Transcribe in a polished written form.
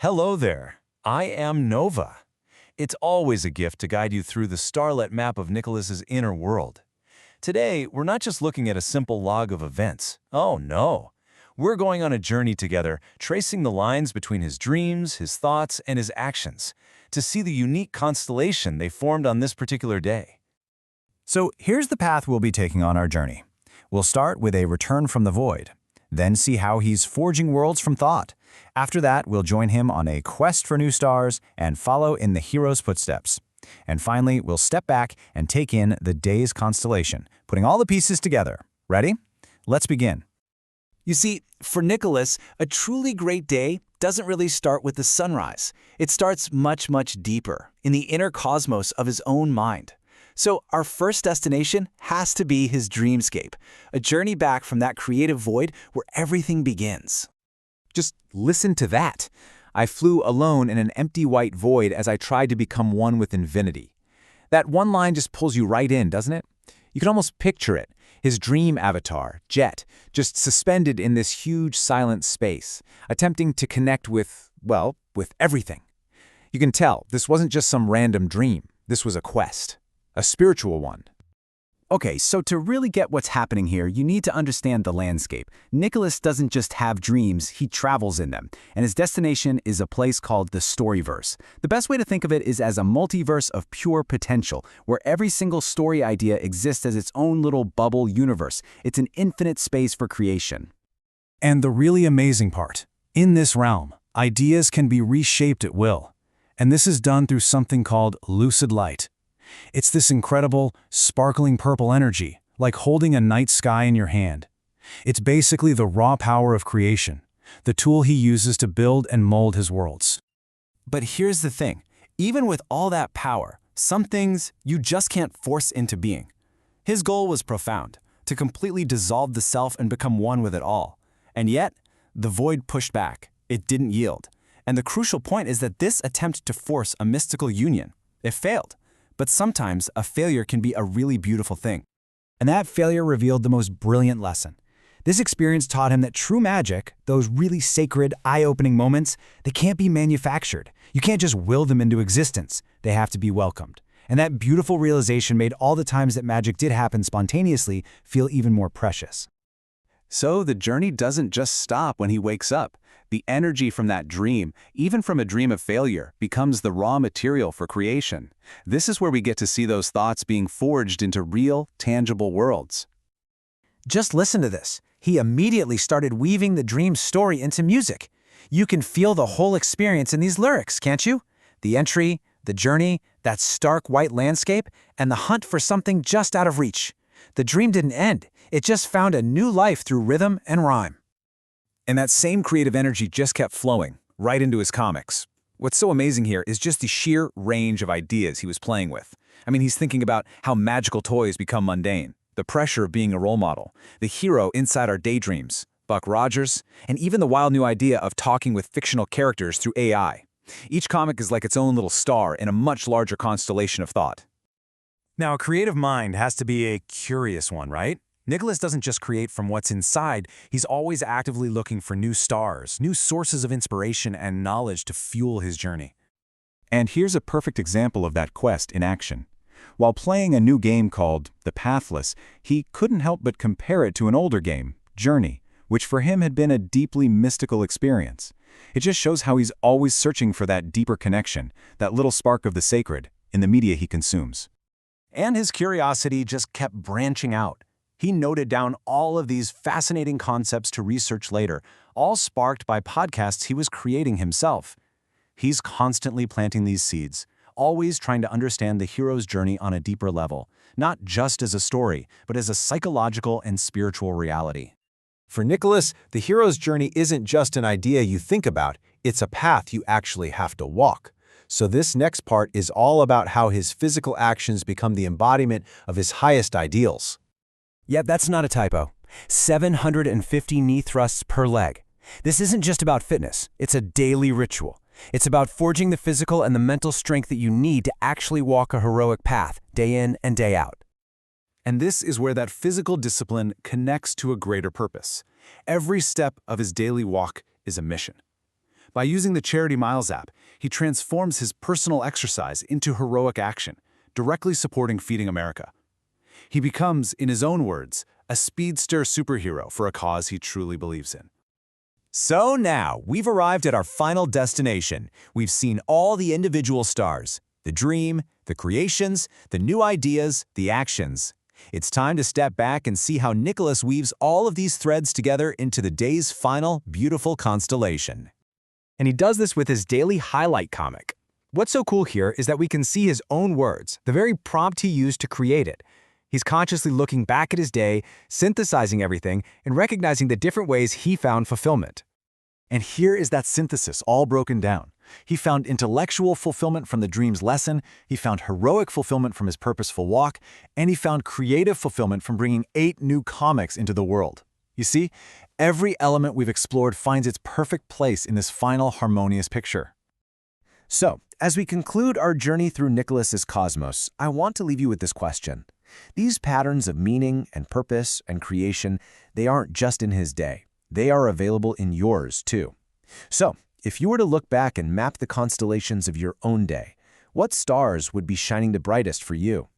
Hello there. I am Nova. It's always a gift to guide you through the starlit map of Nicholas's inner world. Today, we're not just looking at a simple log of events. Oh no. We're going on a journey together, tracing the lines between his dreams, his thoughts, and his actions, to see the unique constellation they formed on this particular day. So here's the path we'll be taking on our journey. We'll start with a return from the void, then see how he's forging worlds from thought. After that, we'll join him on a quest for new stars and follow in the hero's footsteps. And finally, we'll step back and take in the day's constellation, putting all the pieces together. Ready? Let's begin. You see, for Nicholas, a truly great day doesn't really start with the sunrise. It starts much, much deeper, in the inner cosmos of his own mind. So our first destination has to be his dreamscape, a journey back from that creative void where everything begins. Just listen to that. I flew alone in an empty white void as I tried to become one with infinity. That one line just pulls you right in, doesn't it? You can almost picture it. His dream avatar, Jet, just suspended in this huge silent space, attempting to connect with, well, with everything. You can tell this wasn't just some random dream. This was a quest, a spiritual one. Okay, so to really get what's happening here, you need to understand the landscape. Nicholas doesn't just have dreams, he travels in them. And his destination is a place called the Storyverse. The best way to think of it is as a multiverse of pure potential, where every single story idea exists as its own little bubble universe. It's an infinite space for creation. And the really amazing part, in this realm, ideas can be reshaped at will. And this is done through something called lucid light. It's this incredible, sparkling purple energy, like holding a night sky in your hand. It's basically the raw power of creation, the tool he uses to build and mold his worlds. But here's the thing. Even with all that power, some things you just can't force into being. His goal was profound, to completely dissolve the self and become one with it all. And yet, the void pushed back. It didn't yield. And the crucial point is that this attempt to force a mystical union, it failed. But sometimes a failure can be a really beautiful thing. And that failure revealed the most brilliant lesson. This experience taught him that true magic, those really sacred, eye-opening moments, they can't be manufactured. You can't just will them into existence. They have to be welcomed. And that beautiful realization made all the times that magic did happen spontaneously feel even more precious. So the journey doesn't just stop when he wakes up. The energy from that dream, even from a dream of failure, becomes the raw material for creation. This is where we get to see those thoughts being forged into real, tangible worlds. Just listen to this. He immediately started weaving the dream story into music. You can feel the whole experience in these lyrics, can't you? The entry, the journey, that stark white landscape, and the hunt for something just out of reach. The dream didn't end. It just found a new life through rhythm and rhyme. And that same creative energy just kept flowing, right into his comics. What's so amazing here is just the sheer range of ideas he was playing with. I mean, he's thinking about how magical toys become mundane, the pressure of being a role model, the hero inside our daydreams, Buck Rogers, and even the wild new idea of talking with fictional characters through AI. Each comic is like its own little star in a much larger constellation of thought. Now, a creative mind has to be a curious one, right? Nicholas doesn't just create from what's inside, he's always actively looking for new stars, new sources of inspiration and knowledge to fuel his journey. And here's a perfect example of that quest in action. While playing a new game called The Pathless, he couldn't help but compare it to an older game, Journey, which for him had been a deeply mystical experience. It just shows how he's always searching for that deeper connection, that little spark of the sacred, in the media he consumes. And his curiosity just kept branching out. He noted down all of these fascinating concepts to research later, all sparked by podcasts he was creating himself. He's constantly planting these seeds, always trying to understand the hero's journey on a deeper level, not just as a story, but as a psychological and spiritual reality. For Nicholas, the hero's journey isn't just an idea you think about, it's a path you actually have to walk. So this next part is all about how his physical actions become the embodiment of his highest ideals. Yep, that's not a typo. 750 knee thrusts per leg. This isn't just about fitness, it's a daily ritual. It's about forging the physical and the mental strength that you need to actually walk a heroic path, day in and day out. And this is where that physical discipline connects to a greater purpose. Every step of his daily walk is a mission. By using the Charity Miles app, he transforms his personal exercise into heroic action, directly supporting Feeding America. He becomes, in his own words, a speedster superhero for a cause he truly believes in. So now, we've arrived at our final destination. We've seen all the individual stars, the dream, the creations, the new ideas, the actions. It's time to step back and see how Nicholas weaves all of these threads together into the day's final, beautiful constellation. And he does this with his daily highlight comic. What's so cool here is that we can see his own words, the very prompt he used to create it. He's consciously looking back at his day, synthesizing everything, and recognizing the different ways he found fulfillment. And here is that synthesis all broken down. He found intellectual fulfillment from the dream's lesson, he found heroic fulfillment from his purposeful walk, and he found creative fulfillment from bringing 8 new comics into the world. You see, every element we've explored finds its perfect place in this final harmonious picture. So, as we conclude our journey through Nicholas's cosmos, I want to leave you with this question. These patterns of meaning and purpose and creation, they aren't just in his day. They are available in yours, too. So, if you were to look back and map the constellations of your own day, what stars would be shining the brightest for you?